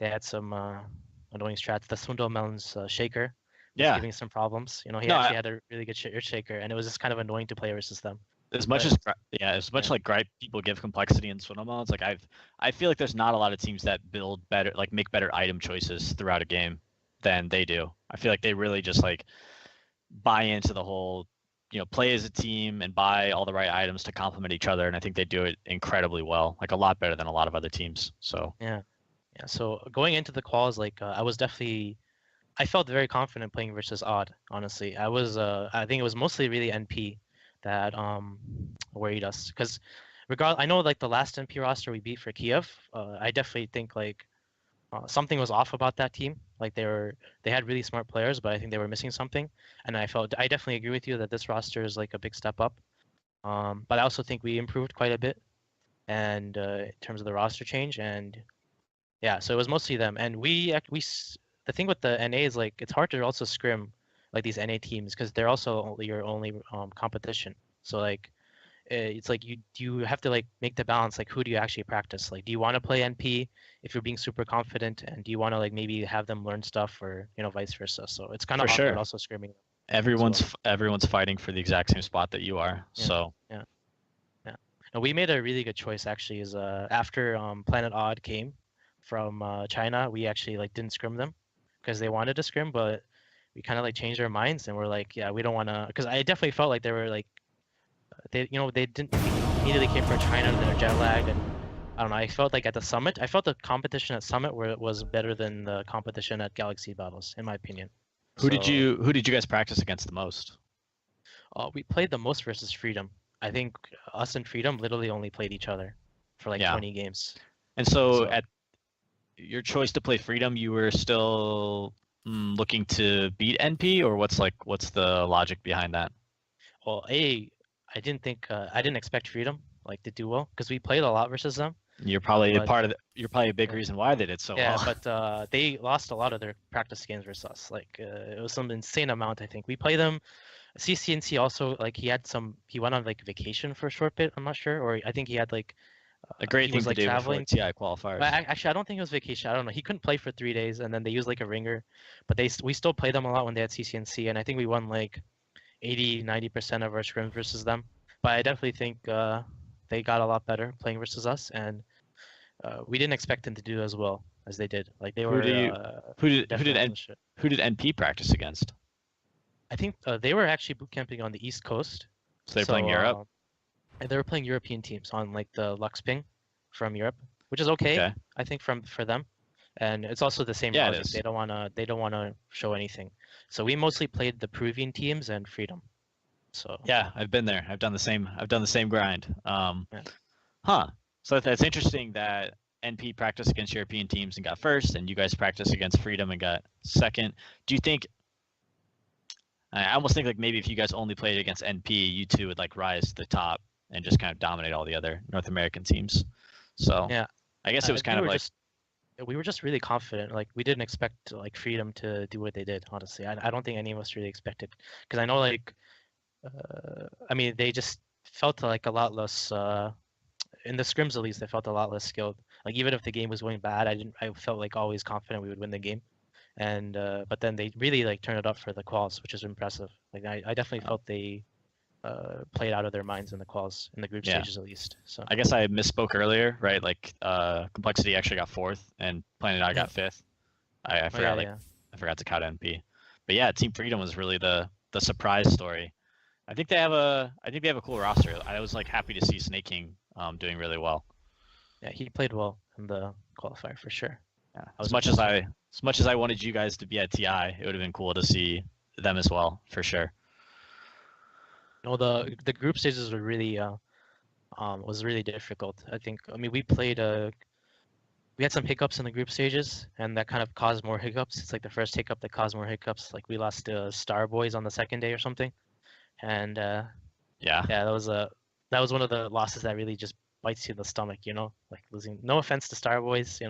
they had some annoying strats. The Swindle Melon's shaker was Yeah. giving some problems. You know, he No, actually had a really good shaker, and it was just kind of annoying to play versus them. as much But as much yeah. like gripe people give complexity in swindle modes, like I feel like there's not a lot of teams that build better, like make better item choices throughout a game than they do. I feel like they really just like buy into the whole, play as a team and buy all the right items to complement each other, and I think they do it incredibly well, like a lot better than a lot of other teams. So yeah. So going into the quals, like I felt very confident playing versus Odd. Honestly, I think it was mostly really NP that worried us because I know like the last NP roster we beat for Kiev, I definitely think like something was off about that team. Like they had really smart players, but I think they were missing something. And I definitely agree with you that this roster is like a big step up. But I also think we improved quite a bit, and in terms of the roster change, and yeah, so it was mostly them. And the thing with the NA is like it's hard to also scrim like these NA teams because they're also your only competition. So like it's like you have to like make the balance. Like who do you actually practice? Like do you want to play NP if you're being super confident, and do you want to like maybe have them learn stuff, or vice versa? So it's kind for of awkward sure, also scrimming. everyone's fighting for the exact same spot that you are. Yeah, So yeah, yeah. And we made a really good choice actually. Is after Planet Odd came from China, we actually like didn't scrim them because they wanted to scrim, but we kind of like changed our minds and we're like, yeah, we don't want to, because I definitely felt like they were like they didn't immediately came from China and they're jet lagged, and I don't know. I felt like at the summit, I felt the competition at summit where it was better than the competition at Galaxy battles, in my opinion. who did you guys practice against the most? We played the most versus Freedom. I think us and Freedom literally only played each other for like 20 games. And so at your choice to play Freedom, you were still looking to beat NP, or what's the logic behind that? Well, I didn't expect Freedom like to do well because we played a lot versus them. You're probably you're probably a big reason why they did so well. Yeah, but they lost a lot of their practice games versus us. Like it was some insane amount. I think we play them. CCNC also like he went on like vacation for a short bit. I'm not sure, or I think he had like a great thing to do traveling. before TI qualifiers. Actually, I don't think it was vacation. I don't know. He couldn't play for 3 days, and then they used like a ringer. But we still played them a lot when they had CCNC, and I think we won like 80-90% of our scrims versus them. But I definitely think they got a lot better playing versus us, and we didn't expect them to do as well as they did. Like they were. Who did NP practice against? I think they were actually boot camping on the East Coast. So they're playing Europe. They were playing European teams on like the Lux Ping from Europe, which is okay. I think for them, and it's also the same logic. They don't wanna show anything. So we mostly played the Peruvian teams and Freedom. So yeah, I've been there. I've done the same grind. So that's interesting that NP practiced against European teams and got first, and you guys practiced against Freedom and got second. Do you think? I almost think like maybe if you guys only played against NP, you two would like rise to the top and just kind of dominate all the other North American teams. So yeah, I guess it was kind of like we were just really confident. Like we didn't expect like Freedom to do what they did. Honestly, I don't think any of us really expected, because I know like I mean they just felt like a lot less in the scrims at least. They felt a lot less skilled. Like even if the game was going bad, I felt like always confident we would win the game. And but then they really like turned it up for the quals, which is impressive. Like I definitely felt they played out of their minds in the quals, in the group stages at least. So I guess I misspoke earlier, right? Like Complexity actually got 4th and Planet I got 5th. I forgot I forgot to count NP. But yeah, Team Freedom was really the surprise story. I think they have a cool roster. I was like happy to see Snake King doing really well. Yeah, he played well in the qualifier for sure. Yeah. As much as I wanted you guys to be at TI, it would have been cool to see them as well, for sure. No, the group stages were really was really difficult. I think we played we had some hiccups in the group stages, and that kind of caused more hiccups. It's like the first hiccup that caused more hiccups. Like we lost to Star Boys on the second day or something, and that was one of the losses that really just bites you in the stomach, like losing. No offense to Star Boys,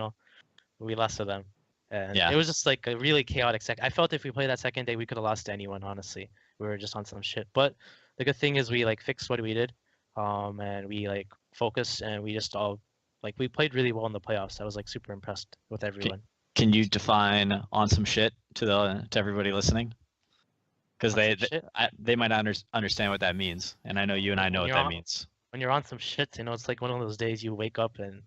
we lost to them. And it was just like a really chaotic I felt if we played that second day, we could have lost to anyone, honestly. We were just on some shit. But the good thing is we like fixed what we did, and we like focused, and we just all like we played really well in the playoffs. I was like super impressed with everyone. Can you define on some shit to everybody listening? Because they might not understand what that means, and I know you and I know what that means. When you're on some shit, it's like one of those days you wake up and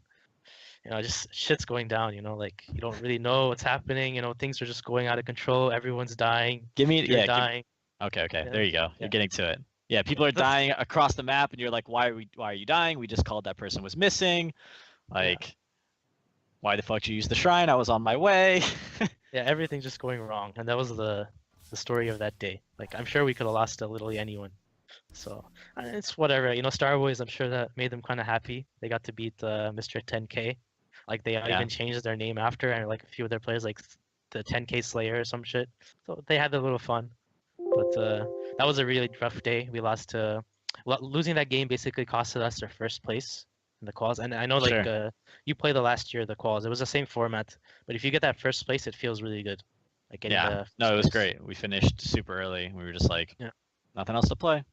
just shit's going down. Like you don't really know what's happening. Things are just going out of control. Everyone's dying. You're dying. Okay, there you go. You're getting to it. Yeah, people are dying across the map, and you're like, why are you dying? We just called that person was missing. Like, why the fuck did you use the shrine? I was on my way. Yeah, everything's just going wrong, and that was the story of that day. Like, I'm sure we could have lost to literally anyone. So it's whatever. Star Boys, I'm sure that made them kind of happy. They got to beat Mr. 10K. Like they even changed their name after, and like a few of their players, like the 10K Slayer or some shit. So they had a little fun. But that was a really rough day. We lost to losing that game basically costed us our first place in the quals. And I know you played the last year of the quals. It was the same format, but if you get that first place, it feels really good. Like no, it was great. We finished super early. We were just like, nothing else to play.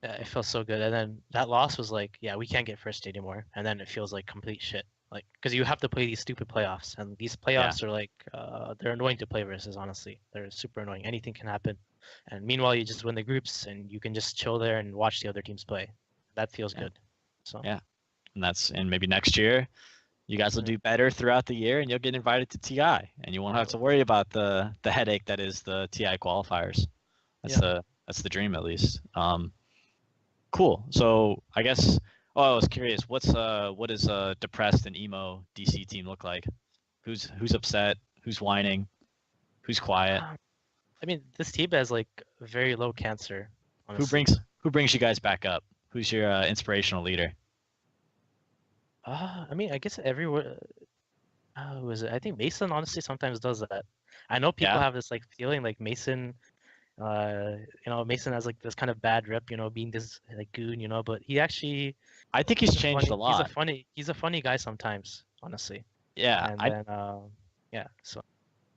Yeah, it felt so good. And then that loss was like, we can't get first anymore. And then it feels like complete shit. Like, because you have to play these stupid playoffs, and these playoffs are like, they're annoying to play versus. Honestly, they're super annoying. Anything can happen. And meanwhile, you just win the groups, and you can just chill there and watch the other teams play. That feels good. So and maybe next year, you guys will do better throughout the year, and you'll get invited to TI, and you won't have to worry about the headache that is the TI qualifiers. That's the dream, at least. Cool. So I guess. Oh, I was curious. What does a depressed and emo DC team look like? Who's upset? Who's whining? Who's quiet? I mean, this team has like very low cancer. Honestly. Who brings you guys back up? Who's your inspirational leader? I mean, I guess everywhere. Who is it? I think Mason honestly sometimes does that. I know people have this like feeling like Mason. Mason has like this kind of bad rep, being this like goon, but he actually. I think he's changed a lot. He's a funny guy sometimes, honestly. Yeah. And then, so.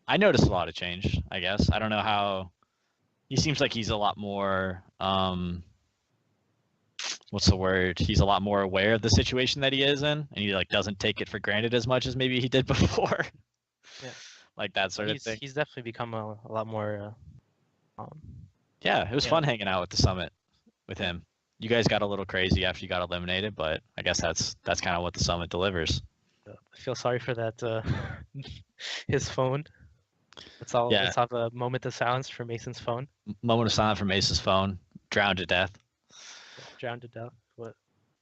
I noticed a lot of change, I guess. I don't know how. He seems like he's a lot more. What's the word? He's a lot more aware of the situation that he is in, and he like doesn't take it for granted as much as maybe he did before. Like that sort of thing. He's definitely become a lot more. It was fun hanging out with the summit with him. You guys got a little crazy after you got eliminated, but I guess that's kind of what the summit delivers. I feel sorry for that. His phone. Let's have a moment of silence for Mason's phone. Moment of silence for Mason's phone. Drowned to death. But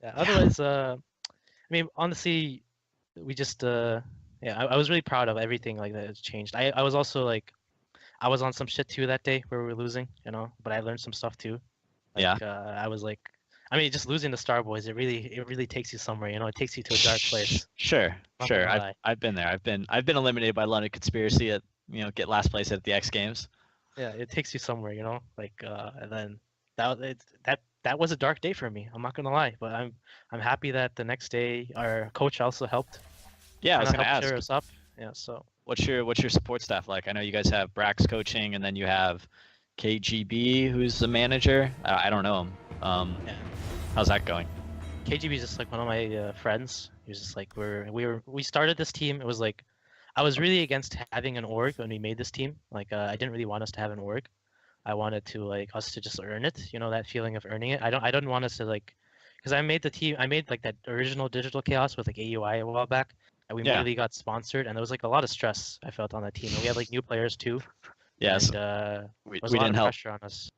otherwise, I mean, honestly, we just I was really proud of everything like that has changed. I was also like, I was on some shit too that day where we were losing, but I learned some stuff too. I was like, I mean, just losing the Star Boys, it really takes you somewhere, it takes you to a dark place. Sure. I've been there. I've been eliminated by London Conspiracy at get last place at the X Games. Yeah, it takes you somewhere, and then that was a dark day for me. I'm not gonna lie, but I'm happy that the next day our coach also helped. Yeah, I was gonna ask. Cheer us up. Yeah, so. What's your support staff like? I know you guys have Brax coaching, and then you have KGB, who's the manager. I don't know him. How's that going? KGB is just like one of my friends. He was just like we started this team. It was like I was really against having an org when we made this team. Like I didn't really want us to have an org. I wanted to like us to just earn it. That feeling of earning it. I didn't want us to like, because I made the team. I made like that original Digital Chaos with like AUI a while back. And we immediately got sponsored, and there was like a lot of stress I felt on that team. And we had like new players too. Yes. And we didn't help. Pressure on us.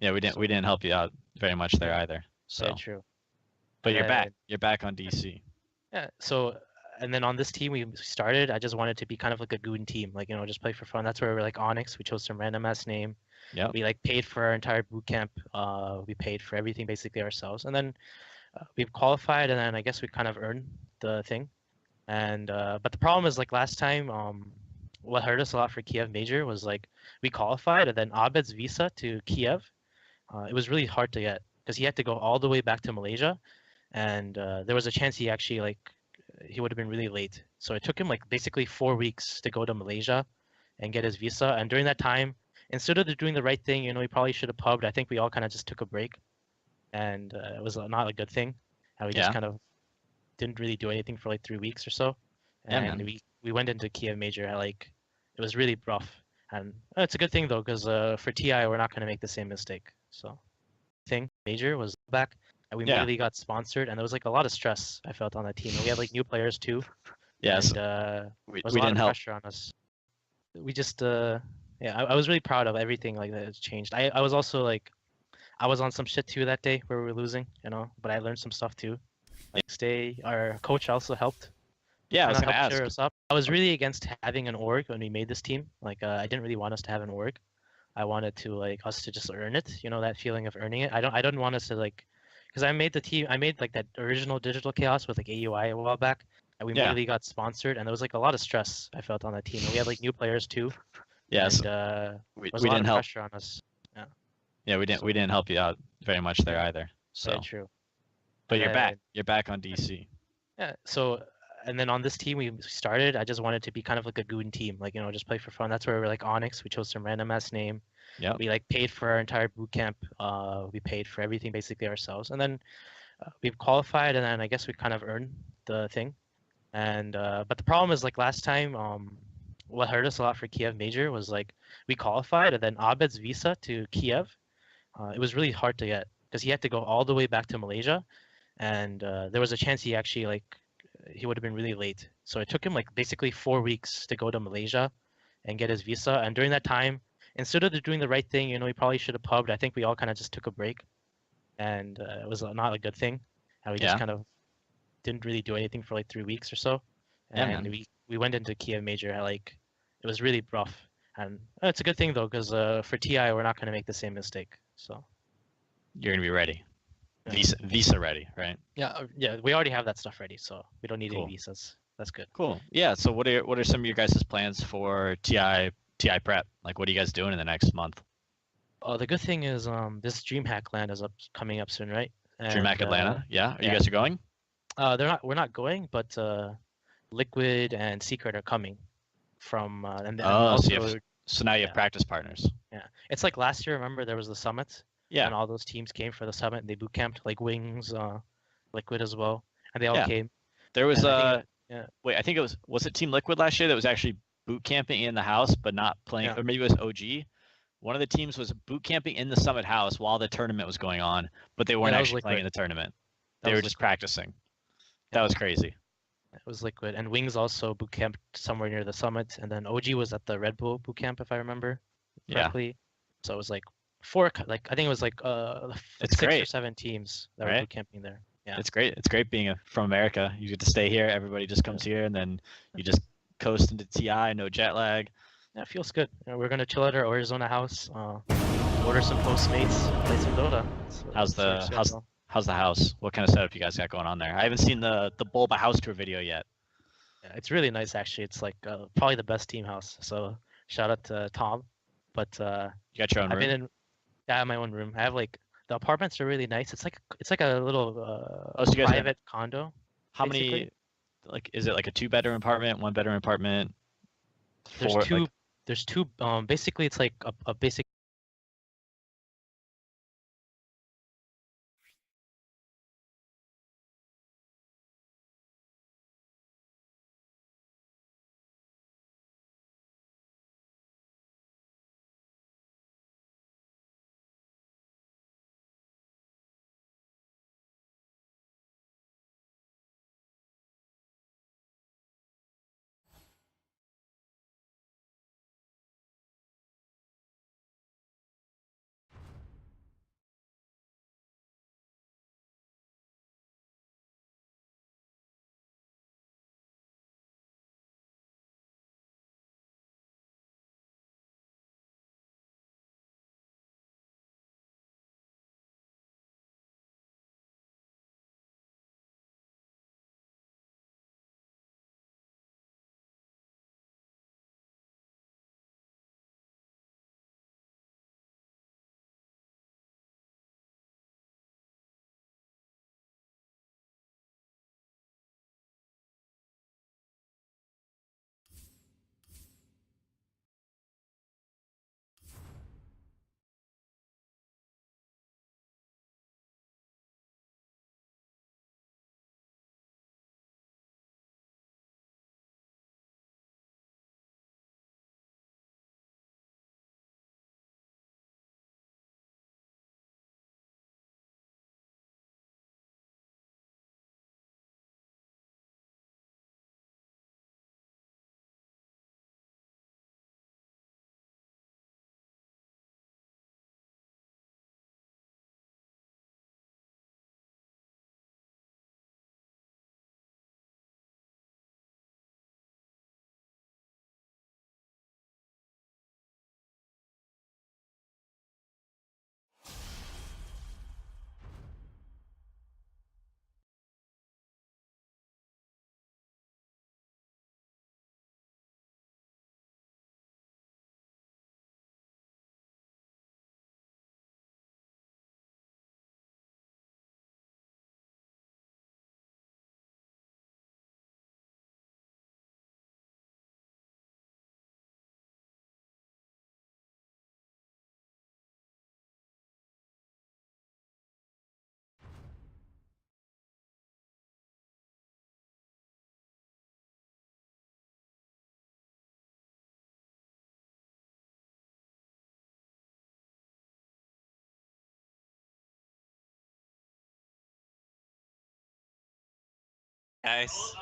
Yeah, we didn't help you out very much there either. So. Very true. But you're back. You're back on DC. Yeah. So, and then on this team we started, I just wanted to be kind of like a goon team, like just play for fun. That's where we're like Onyx. We chose some random ass name. Yeah. We like paid for our entire boot camp. We paid for everything basically ourselves, and then we've qualified, and then I guess we kind of earned the thing. And but the problem is like last time, what hurt us a lot for Kiev Major was like we qualified, and then Abed's visa to Kiev, it was really hard to get because he had to go all the way back to Malaysia, and there was a chance he actually he would have been really late. So it took him like basically 4 weeks to go to Malaysia and get his visa. And during that time, instead of doing the right thing, he probably should have pubbed. I think we all kind of just took a break, and it was not a good thing. And we just kind of didn't really do anything for like 3 weeks or so. Yeah, and man. we went into Kiev Major at like it was really rough, and it's a good thing though because for TI we're not gonna make the same mistake. So thing Major was back, and we Yeah. immediately got sponsored, and there was like a lot of stress I felt on the team, and we had like new players too, Yes. and there We was a lot didn't of help. pressure on us. We just yeah, I was really proud of everything like that has changed. I was also like I was on some shit too that day where we were losing, you know, but I learned some stuff too. Like stay, our coach also helped, Yeah, I kind was of gonna helped ask. cheer us up. I was really against having an org when we made this team. Like I didn't really want us to have an org. I wanted to like us to just earn it, you know, that feeling of earning it. I don't want us to like, because I made the team, I made like that original Digital Chaos with like AUI a while back, and we Yeah. immediately got sponsored, and there was like a lot of stress I felt on the team, and we had like new players too, Yes. and there We was a lot didn't of help. pressure on us. Yeah, Yeah, we so didn't help you out very much there yeah, either. very So, true. but And you're back. then You're back on DC. yeah, so and then on this team we started, I just wanted to be kind of like a goon team, like you know, just play for fun. That's where we're like Onyx. We chose some random ass name. Yep. We like paid for our entire boot camp. We paid for everything basically ourselves, and then we've qualified, and then I guess we kind of earned the thing. And but the problem is like last time, what hurt us a lot for Kiev Major was like we qualified, and then Abed's visa to Kiev, it was really hard to get because he had to go all the way back to Malaysia, and there was a chance he actually like he would have been really late. So it took him like basically 4 weeks to go to Malaysia and get his visa. And during that time, instead of doing the right thing, you know, he probably should have pubbed. I think we all kind of just took a break, and it was not a good thing. And we just Yeah. kind of didn't really do anything for like 3 weeks or so. Yeah, And man. we went into Kiev Major at like it was really rough. And it's a good thing though, because for TI we're not going to make the same mistake. So You're gonna be ready. yeah. Visa ready, right? Yeah, we already have that stuff ready, so we don't need any Cool. visas. That's good. Cool. Yeah. So what are some of your guys' plans for TI prep? Like, what are you guys doing in the next month? The good thing is this DreamHack land is coming up soon, right? DreamHack And Atlanta. Yeah. You yeah, guys are going? we're not going, but Liquid and Secret are coming from and Oh, also so now you have yeah, practice partners. yeah. It's like last year, remember there was the summit Yeah. and all those teams came for the summit and they boot camped like Wings, Liquid as well, and they all Yeah. came. There was And I think yeah, wait, I think was it Team Liquid last year that was actually boot camping in the house but not playing, yeah, or maybe it was OG. One of the teams was boot camping in the Summit house while the tournament was going on, but they weren't that was actually playing in Liquid. the tournament. That They was were just Liquid. practicing. Yeah, That was crazy. it was Liquid, and Wings also boot camped somewhere near the summit, and then OG was at the Red Bull boot camp if I remember Yeah. correctly. So it was like four, like I think it was like It's 6 or great, 7 teams that were right? boot camping there. Yeah, It's great. It's great being from America. You get to stay here. Everybody just comes here, and then you just coast into TI. No jet lag. yeah, it feels good. You know, we're gonna chill at our Arizona house, order some Postmates, play some Dota. How's the house? What kind of setup you guys got going on there? I haven't seen the Bulba house tour video yet. Yeah, it's really nice actually. It's like probably the best team house. So shout out to Tom. But You got your own I've been room? in I have my own room. I have like the apartments are really nice. It's like a little Oh, so you guys have private condo. how basically. many? Like, is it like a 2-bedroom apartment, 1-bedroom apartment? There's Four, two. like, There's two. Basically, it's like a basic Guys.